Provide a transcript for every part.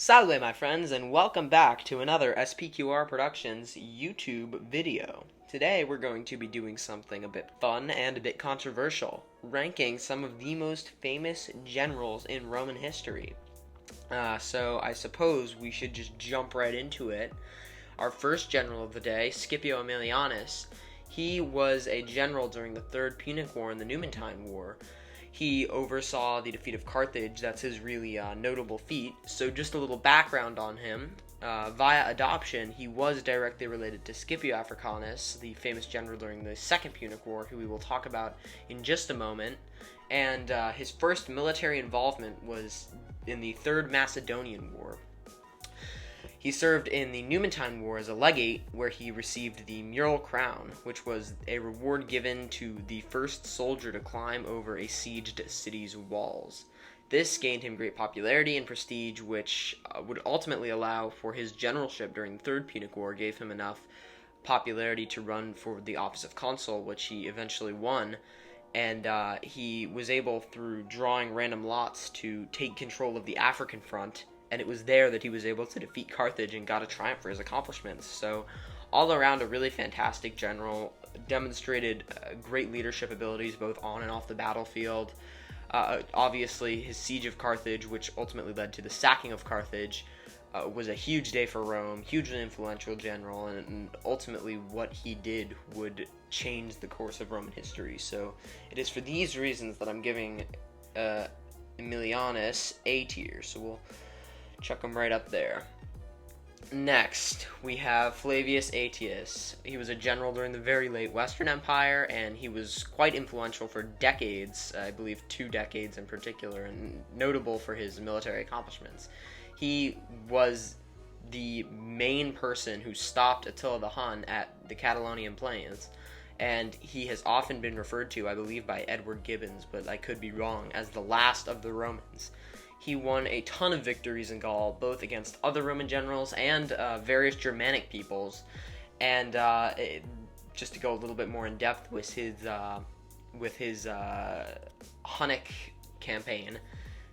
Salve, my friends, and welcome back to another S.P.Q.R. Productions YouTube video. Today we're going to be doing something a bit fun and a bit controversial, ranking some of the most famous generals in Roman history. So I suppose we should just jump right into it. Our first general of the day, Scipio Aemilianus, he was a general during the Third Punic War and the Numantine War. He oversaw the defeat of Carthage. That's his really notable feat. So just a little background on him. Via adoption, he was directly related to Scipio Africanus, the famous general during the Second Punic War, who we will talk about in just a moment. And his first military involvement was in the Third Macedonian War. He served in the Numantine War as a legate, where he received the Mural Crown, which was a reward given to the first soldier to climb over a sieged city's walls. This gained him great popularity and prestige, which would ultimately allow for his generalship during the Third Punic War, gave him enough popularity to run for the office of consul, which he eventually won. And he was able, through drawing random lots, to take control of the African front. And it was there that he was able to defeat Carthage and got a triumph for his accomplishments. So, all around, a really fantastic general, demonstrated great leadership abilities both on and off the battlefield. Obviously, his siege of Carthage, which ultimately led to the sacking of Carthage, was a huge day for Rome, hugely influential general, and ultimately what he did would change the course of Roman history. So, it is for these reasons that I'm giving Aemilianus A tier. So we'll chuck him right up there. Next, we have Flavius Aetius. He was a general during the very late Western Empire, and he was quite influential for decades, I believe 2 decades in particular, and notable for his military accomplishments. He was the main person who stopped Attila the Hun at the Catalonian Plains, and he has often been referred to, I believe by Edward Gibbons, but I could be wrong, as the last of the Romans. He won a ton of victories in Gaul, both against other Roman generals and various Germanic peoples. And just to go a little bit more in depth with his Hunnic campaign,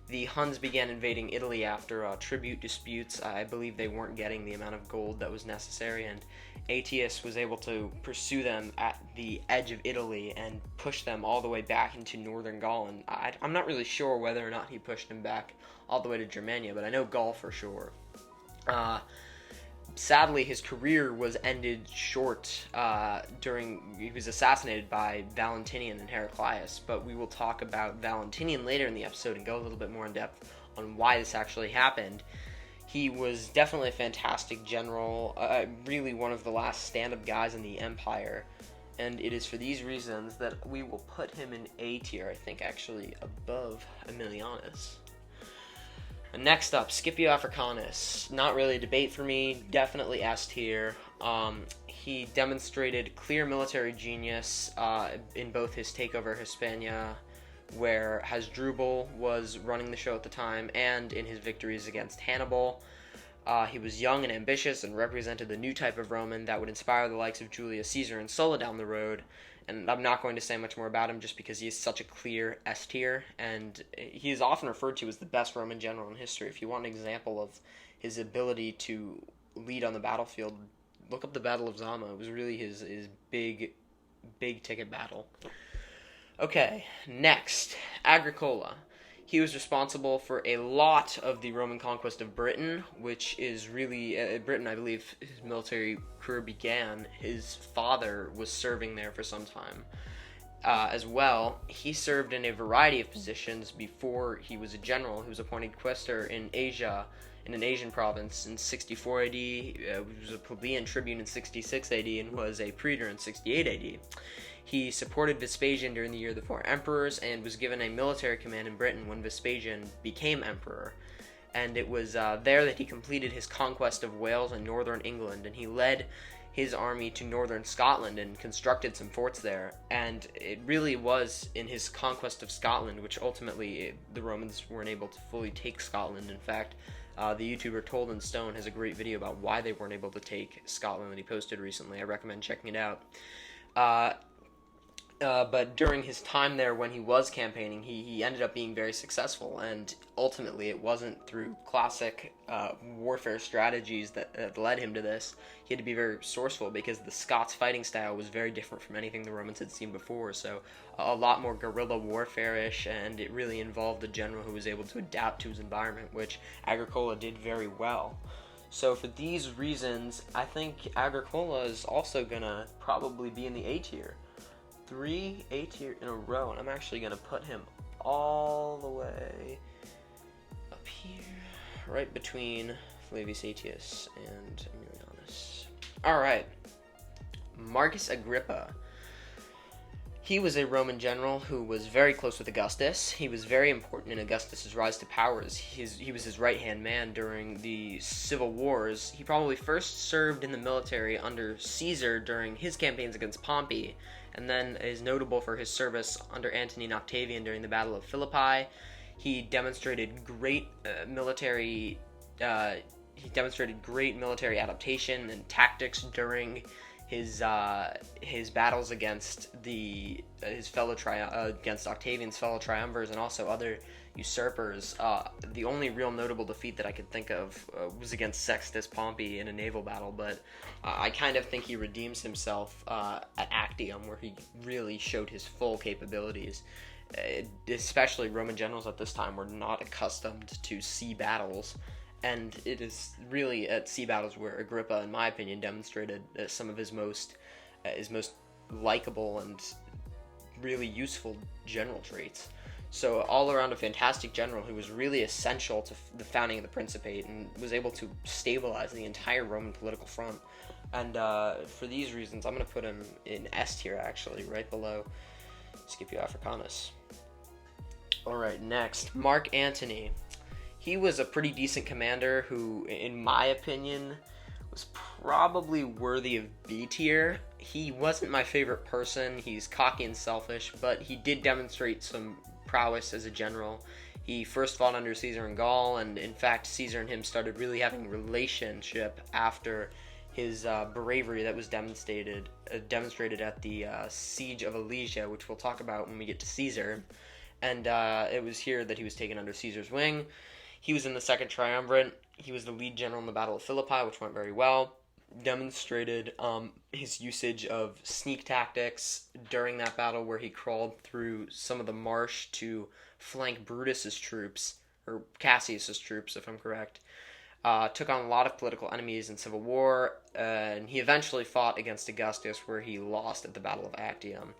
the Huns began invading Italy after tribute disputes. I believe they weren't getting the amount of gold that was necessary, and Aetius was able to pursue them at the edge of Italy and push them all the way back into northern Gaul. And I'm not really sure whether or not he pushed them back all the way to Germania, but I know Gaul for sure. Sadly, his career was ended short he was assassinated by Valentinian and Heraclius, but we will talk about Valentinian later in the episode and go a little bit more in depth on why this actually happened. He was definitely a fantastic general, really one of the last stand-up guys in the empire, and it is for these reasons that we will put him in A tier, I think actually above Aemilianus. Next up, Scipio Africanus. Not really a debate for me, definitely S tier. He demonstrated clear military genius in both his takeover of Hispania, where Hasdrubal was running the show at the time, and in his victories against Hannibal. He was young and ambitious and represented the new type of Roman that would inspire the likes of Julius Caesar and Sulla down the road. And I'm not going to say much more about him just because he is such a clear S tier, and he is often referred to as the best Roman general in history. If you want an example of his ability to lead on the battlefield, look up the Battle of Zama. It was really his big ticket battle. Okay, next, Agricola. He was responsible for a lot of the Roman conquest of Britain, which is really, Britain, I believe, his military career began. His father was serving there for some time as well. He served in a variety of positions before he was a general. He was appointed quaestor in Asia, in an Asian province in 64 AD, he was a plebeian tribune in 66 AD, and was a praetor in 68 AD. He supported Vespasian during the Year of the Four Emperors, and was given a military command in Britain when Vespasian became emperor. And it was there that he completed his conquest of Wales and northern England, and he led his army to northern Scotland and constructed some forts there. And it really was in his conquest of Scotland, which ultimately the Romans weren't able to fully take Scotland. In fact, the YouTuber Told in Stone has a great video about why they weren't able to take Scotland that he posted recently. I recommend checking it out. But during his time there, when he was campaigning, he ended up being very successful, and ultimately it wasn't through classic warfare strategies that led him to this. He had to be very resourceful because the Scots fighting style was very different from anything the Romans had seen before, so a lot more guerrilla warfare-ish, and it really involved a general who was able to adapt to his environment, which Agricola did very well. So for these reasons, I think Agricola is also going to probably be in the A tier. 3 A tier in a row, and I'm actually going to put him all the way up here, right between Flavius Aetius and Aemilianus. Alright, Marcus Agrippa. He was a Roman general who was very close with Augustus. He was very important in Augustus's rise to power. He was his right-hand man during the civil wars. He probably first served in the military under Caesar during his campaigns against Pompey, and then is notable for his service under Antony and Octavian during the Battle of Philippi. He demonstrated great military adaptation and tactics during his battles against against Octavian's fellow triumvirs and also other usurpers. The only real notable defeat that I could think of was against Sextus Pompey in a naval battle, but I kind of think he redeems himself at Actium, where he really showed his full capabilities. Especially Roman generals at this time were not accustomed to sea battles, and it is really at sea battles where Agrippa, in my opinion, demonstrated some of his most likable and really useful general traits. So all around a fantastic general who was really essential to the founding of the Principate and was able to stabilize the entire Roman political front. And for these reasons, I'm going to put him in S tier, actually, right below Scipio Africanus. Alright, next, Mark Antony. He was a pretty decent commander who, in my opinion, was probably worthy of B tier. He wasn't my favorite person. He's cocky and selfish, but he did demonstrate some prowess as a general. He first fought under Caesar in Gaul, and in fact, Caesar and him started really having a relationship after his bravery that was demonstrated at the Siege of Alesia, which we'll talk about when we get to Caesar. And it was here that he was taken under Caesar's wing. He was in the Second Triumvirate. He was the lead general in the Battle of Philippi, which went very well. Demonstrated his usage of sneak tactics during that battle, where he crawled through some of the marsh to flank Brutus's troops, or Cassius's troops, if I'm correct. Took on a lot of political enemies in civil war, and he eventually fought against Augustus, where he lost at the Battle of Actium.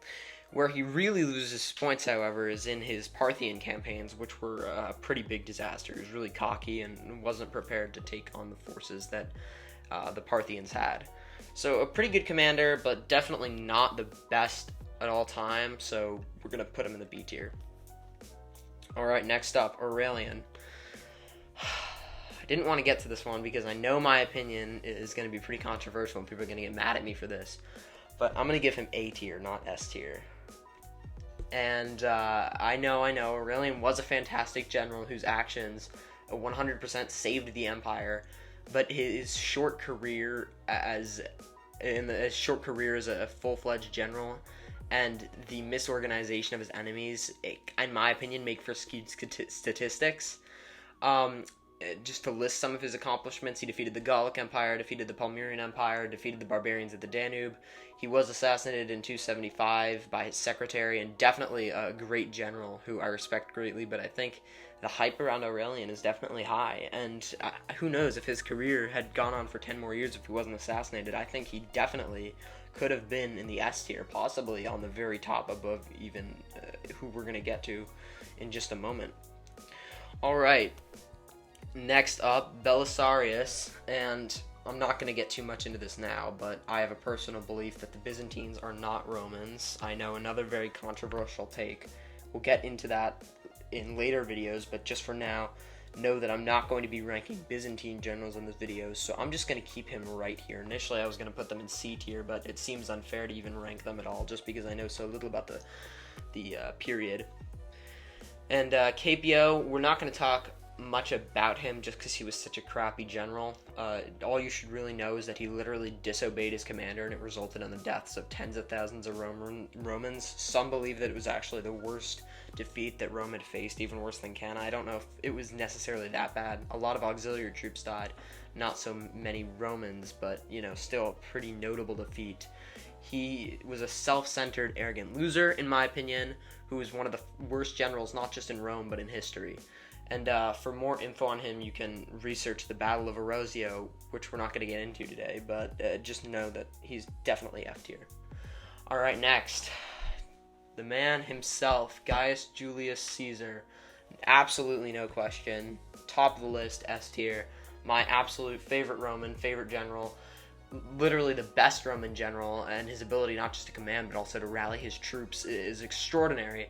Where he really loses points, however, is in his Parthian campaigns, which were a pretty big disaster. He was really cocky and wasn't prepared to take on the forces that the Parthians had. So a pretty good commander, but definitely not the best at all time, so we're going to put him in the B tier. Alright, next up, Aurelian. I didn't want to get to this one because I know my opinion is going to be pretty controversial and people are going to get mad at me for this. But I'm going to give him A tier, not S tier. And I know, Aurelian was a fantastic general whose actions 100% saved the empire, but his short career as a full-fledged general and the misorganization of his enemies, in my opinion, make for skewed statistics. Just to list some of his accomplishments, he defeated the Gallic Empire, defeated the Palmyrian Empire, defeated the barbarians at the Danube. He was assassinated in 275 by his secretary, and definitely a great general who I respect greatly, but I think the hype around Aurelian is definitely high, and who knows if his career had gone on for 10 more years if he wasn't assassinated. I think he definitely could have been in the S tier, possibly on the very top above even who we're going to get to in just a moment. Alright. Next up, Belisarius, and I'm not going to get too much into this now, but I have a personal belief that the Byzantines are not Romans. I know another very controversial take. We'll get into that in later videos, but just for now, know that I'm not going to be ranking Byzantine generals in this video, so I'm just going to keep him right here. Initially, I was going to put them in C tier, but it seems unfair to even rank them at all, just because I know so little about the period. And Capio, we're not going to talk much about him just because he was such a crappy general. All you should really know is that he literally disobeyed his commander, and it resulted in the deaths of tens of thousands of Romans. Some believe that it was actually the worst defeat that Rome had faced, even worse than Cannae. I don't know if it was necessarily that bad. A lot of auxiliary troops died, not so many Romans, but, still a pretty notable defeat. He was a self-centered, arrogant loser, in my opinion, who was one of the worst generals, not just in Rome, but in history. And for more info on him, you can research the Battle of Arezzo, which we're not going to get into today, but just know that he's definitely F tier. All right, next. The man himself, Gaius Julius Caesar. Absolutely no question. Top of the list, S tier. My absolute favorite Roman, favorite general. Literally the best Roman general, and his ability not just to command, but also to rally his troops is extraordinary.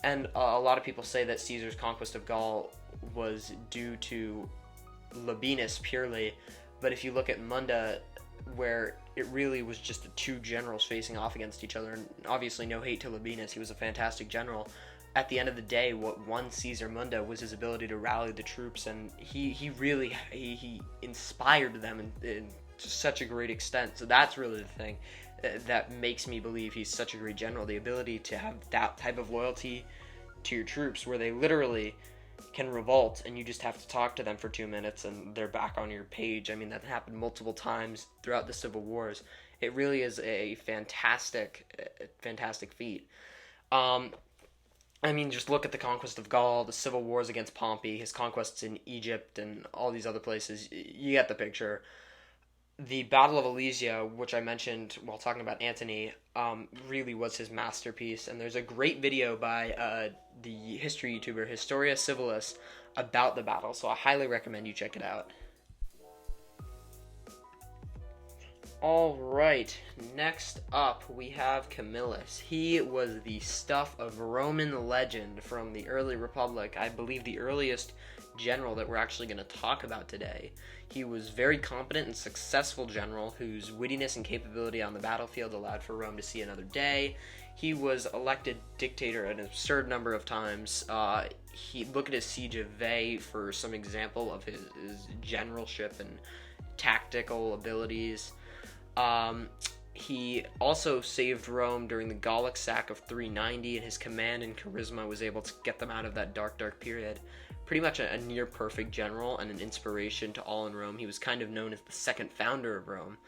And a lot of people say that Caesar's conquest of Gaul was due to Labienus purely, but if you look at Munda, where it really was just the two generals facing off against each other, and obviously no hate to Labienus, he was a fantastic general. At the end of the day, what won Caesar Munda was his ability to rally the troops, and he really inspired them in such a great extent. So that's really the thing that makes me believe he's such a great general, the ability to have that type of loyalty to your troops where they literally can revolt and you just have to talk to them for 2 minutes and they're back on your page. I mean, that happened multiple times throughout the Civil Wars. It really is a fantastic feat. Just look at the conquest of Gaul, the civil wars against Pompey, his conquests in Egypt and all these other places. You get the picture. The Battle of Alesia, which I mentioned while talking about Antony, really was his masterpiece. And there's a great video by the history YouTuber Historia Civilis about the battle, so I highly recommend you check it out. Alright, next up we have Camillus. He was the stuff of Roman legend from the early Republic, I believe the earliest general that we're actually going to talk about today. He was very competent and successful general whose wittiness and capability on the battlefield allowed for Rome to see another day. He was elected dictator an absurd number of times. Look at his siege of Veii for some example of his generalship and tactical abilities. He also saved Rome during the Gallic sack of 390, and his command and charisma was able to get them out of that dark period. Pretty much a near-perfect general and an inspiration to all in Rome. He was kind of known as the second founder of Rome.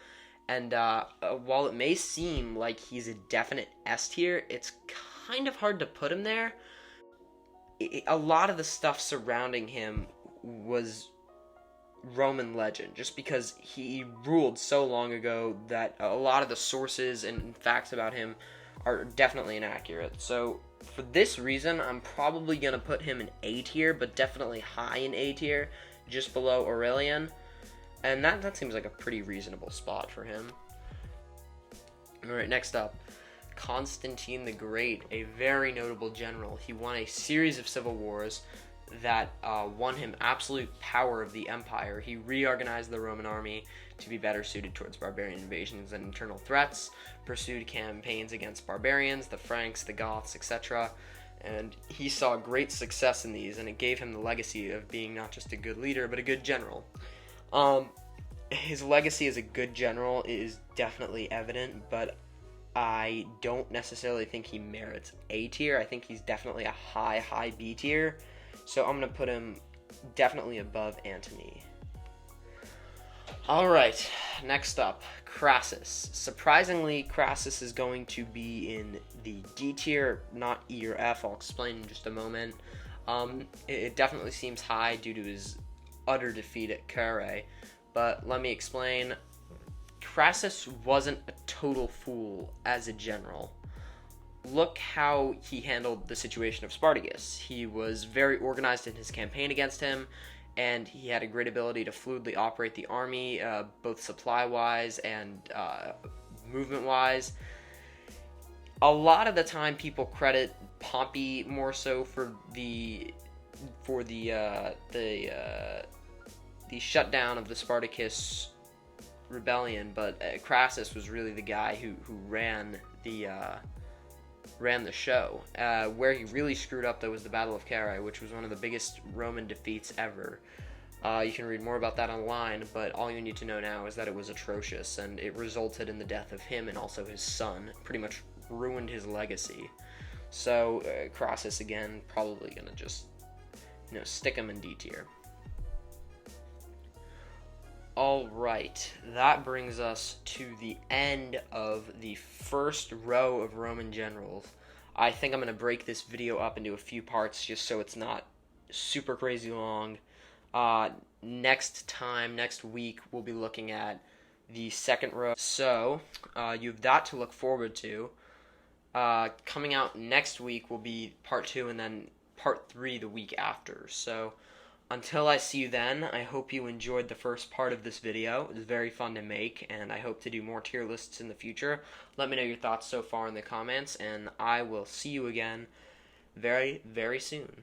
And while it may seem like he's a definite S tier, it's kind of hard to put him there. A lot of the stuff surrounding him was Roman legend, just because he ruled so long ago that a lot of the sources and facts about him are definitely inaccurate. So for this reason, I'm probably going to put him in A tier, but definitely high in A tier, just below Aurelian. And that seems like a pretty reasonable spot for him. Alright, next up, Constantine the Great, a very notable general. He won a series of civil wars that won him absolute power of the empire. He reorganized the Roman army to be better suited towards barbarian invasions and internal threats, pursued campaigns against barbarians, the Franks, the Goths, etc. And he saw great success in these, and it gave him the legacy of being not just a good leader, but a good general. His legacy as a good general is definitely evident, but I don't necessarily think he merits A tier. I think he's definitely a high B tier. So I'm going to put him definitely above Antony. Alright, next up, Crassus. Surprisingly, Crassus is going to be in the D tier, not E or F. I'll explain in just a moment. It definitely seems high due to his utter defeat at S.P.Q.R. But let me explain. Crassus wasn't a total fool as a general. Look how he handled the situation of Spartacus. He was very organized in his campaign against him, and he had a great ability to fluidly operate the army, both supply-wise and movement-wise. A lot of the time, people credit Pompey more so for the shutdown of the Spartacus rebellion, but Crassus was really the guy who ran ran the show. Where he really screwed up, though, was the Battle of Carrhae, which was one of the biggest Roman defeats ever. You can read more about that online, but all you need to know now is that it was atrocious, and it resulted in the death of him and also his son. Pretty much ruined his legacy. So, Crassus, again, probably going to just, stick him in D tier. Alright, that brings us to the end of the first row of Roman generals. I think I'm going to break this video up into a few parts just so it's not super crazy long. Next week, we'll be looking at the second row. So, you have that to look forward to. Coming out next week will be part 2 and then part 3 the week after. So, until I see you then, I hope you enjoyed the first part of this video. It was very fun to make, and I hope to do more tier lists in the future. Let me know your thoughts so far in the comments, and I will see you again very, very soon.